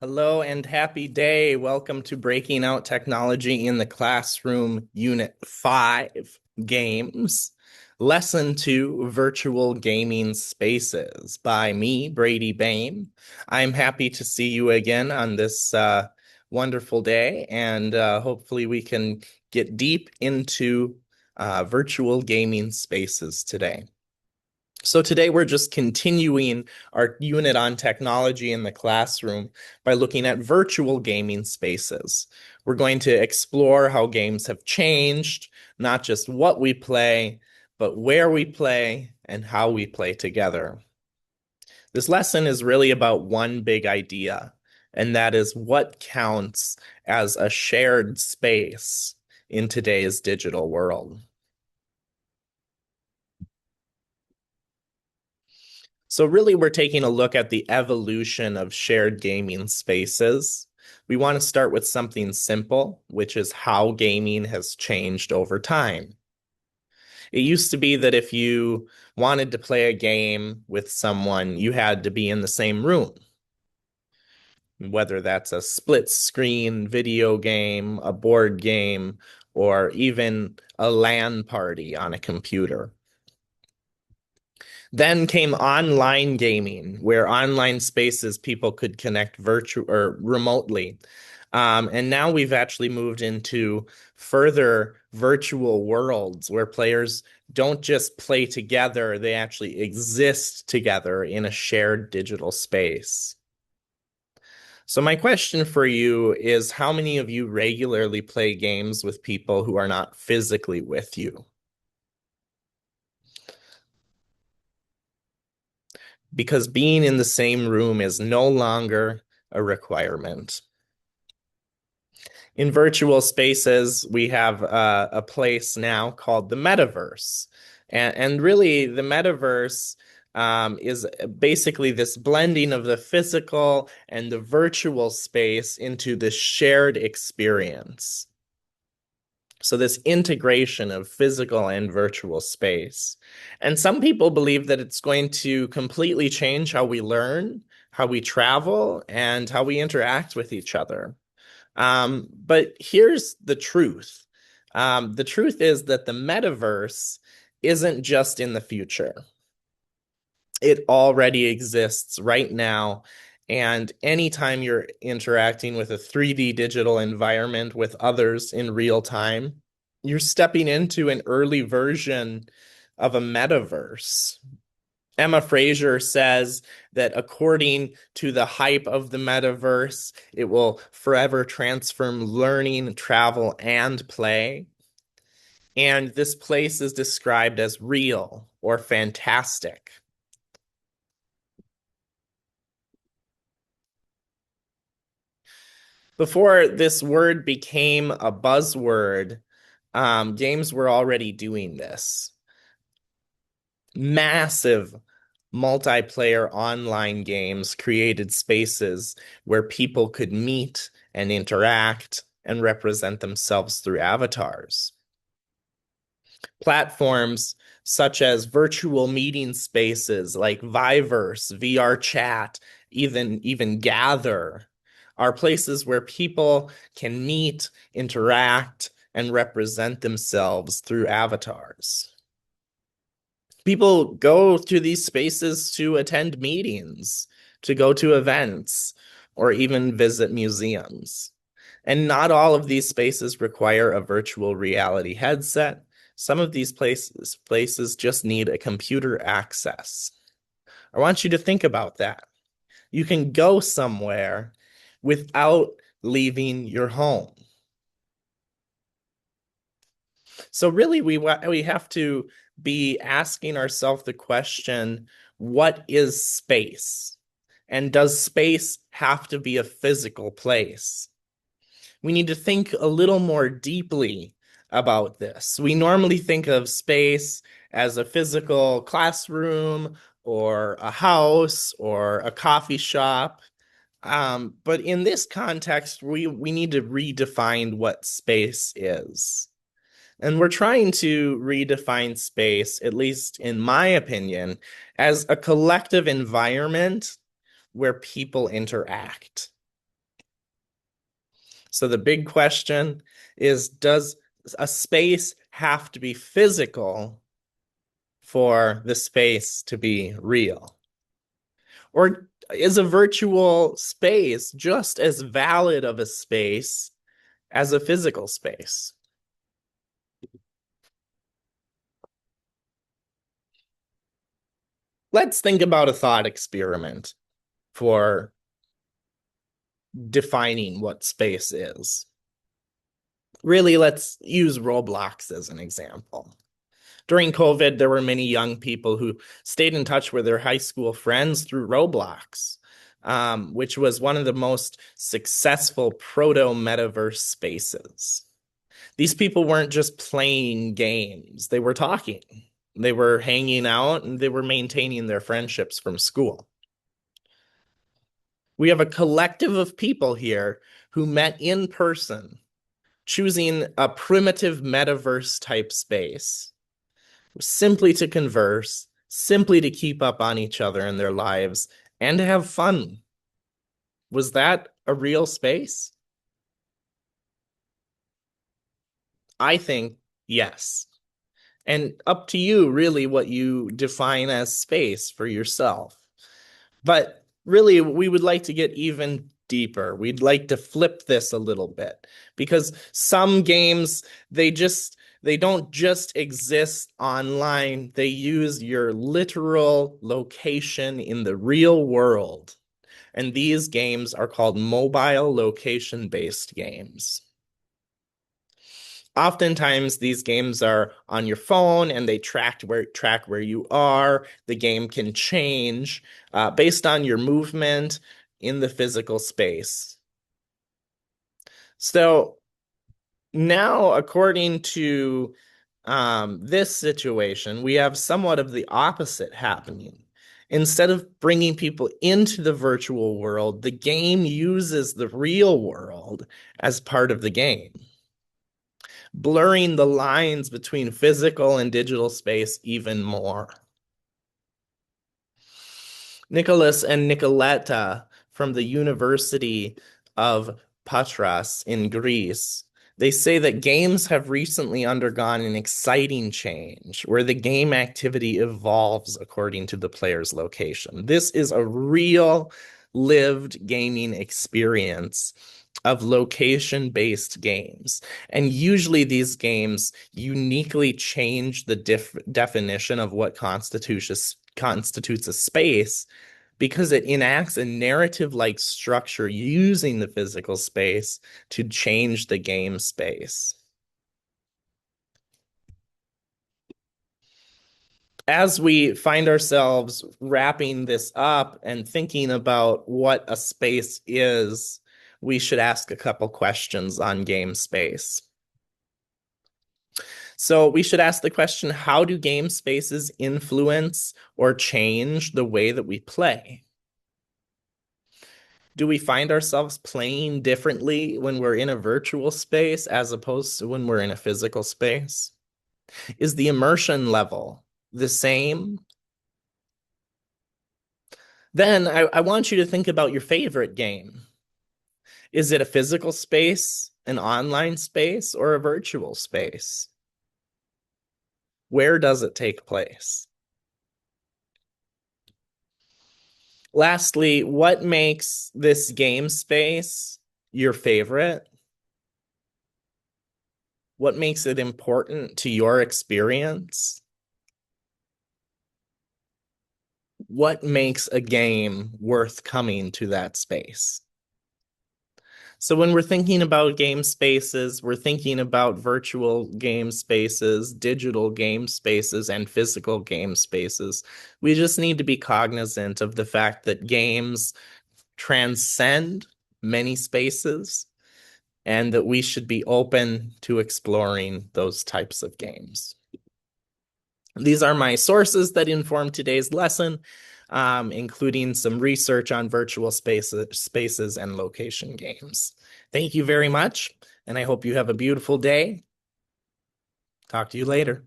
Hello and happy day. Welcome to Breaking Out Technology in the Classroom, Unit 5, Games. Lesson 2, Virtual Gaming Spaces by me, Brady Bain. I'm happy to see you again on this wonderful day, and hopefully we can get deep into virtual gaming spaces today. So today we're just continuing our unit on technology in the classroom by looking at virtual gaming spaces. We're going to explore how games have changed, not just what we play, but where we play and how we play together. This lesson is really about one big idea, and that is what counts as a shared space in today's digital world. So really, we're taking a look at the evolution of shared gaming spaces. We want to start with something simple, which is how gaming has changed over time. It used to be that if you wanted to play a game with someone, you had to be in the same room, whether that's a split screen video game, a board game, or even a LAN party on a computer. Then came online gaming, where online spaces people could connect virtual or remotely. And now we've actually moved into further virtual worlds where players don't just play together, they actually exist together in a shared digital space. So my question for you is, how many of you regularly play games with people who are not physically with you? Because being in the same room is no longer a requirement. In virtual spaces, we have a place now called the metaverse. And really, the metaverse is basically this blending of the physical and the virtual space into this shared experience. So, this integration of physical and virtual space. And some people believe that it's going to completely change how we learn, how we travel, and how we interact with each other. But here's the truth. The truth is that the metaverse isn't just in the future. It already exists right now. And anytime you're interacting with a 3D digital environment with others in real time, you're stepping into an early version of a metaverse. Emma Fraser says that according to the hype of the metaverse, it will forever transform learning, travel, and play. And this place is described as real or fantastic. Before this word became a buzzword, games were already doing this. Massive multiplayer online games created spaces where people could meet and interact and represent themselves through avatars. Platforms such as virtual meeting spaces like Viverse, VR Chat, even Gather are places where people can meet, interact, and represent themselves through avatars. People go to these spaces to attend meetings, to go to events, or even visit museums. And not all of these spaces require a virtual reality headset. Some of these places just need a computer access. I want you to think about that. You can go somewhere without leaving your home. So really, we have to be asking ourselves the question, what is space? And does space have to be a physical place? We need to think a little more deeply about this. We normally think of space as a physical classroom or a house or a coffee shop. But in this context, we need to redefine what space is. And we're trying to redefine space, at least in my opinion, as a collective environment where people interact. So the big question is, does a space have to be physical for the space to be real? Or is a virtual space just as valid of a space as a physical space? Let's think about a thought experiment for defining what space is. Really, let's use Roblox as an example. During COVID, there were many young people who stayed in touch with their high school friends through Roblox, which was one of the most successful proto-metaverse spaces. These people weren't just playing games, they were talking. They were hanging out and they were maintaining their friendships from school. We have a collective of people here who met in person, choosing a primitive metaverse type space simply to converse, simply to keep up on each other in their lives, and to have fun. Was that a real space? I think yes. And up to you, really, what you define as space for yourself. But really, we would like to get even deeper. We'd like to flip this a little bit because some games, they don't just exist online. They use your literal location in the real world. And these games are called mobile location-based games. Oftentimes, these games are on your phone and they track where you are. The game can change based on your movement in the physical space. So now, according to this situation, we have somewhat of the opposite happening. Instead of bringing people into the virtual world, the game uses the real world as part of the game, blurring the lines between physical and digital space even more. Nicholas and Nicoletta from the University of Patras in Greece, they say that games have recently undergone an exciting change where the game activity evolves according to the player's location. This is a real lived gaming experience of location-based games. And usually these games uniquely change the definition of what constitutes a space because it enacts a narrative-like structure using the physical space to change the game space. As we find ourselves wrapping this up and thinking about what a space is, we should ask a couple questions on game space. So we should ask the question, how do game spaces influence or change the way that we play? Do we find ourselves playing differently when we're in a virtual space as opposed to when we're in a physical space? Is the immersion level the same? Then I want you to think about your favorite game. Is it a physical space, an online space, or a virtual space? Where does it take place? Lastly, what makes this game space your favorite? What makes it important to your experience? What makes a game worth coming to that space? So when we're thinking about game spaces, we're thinking about virtual game spaces, digital game spaces, and physical game spaces. We just need to be cognizant of the fact that games transcend many spaces and that we should be open to exploring those types of games. These are my sources that inform today's lesson, including some research on virtual spaces and location games. Thank you very much, and I hope you have a beautiful day. Talk to you later.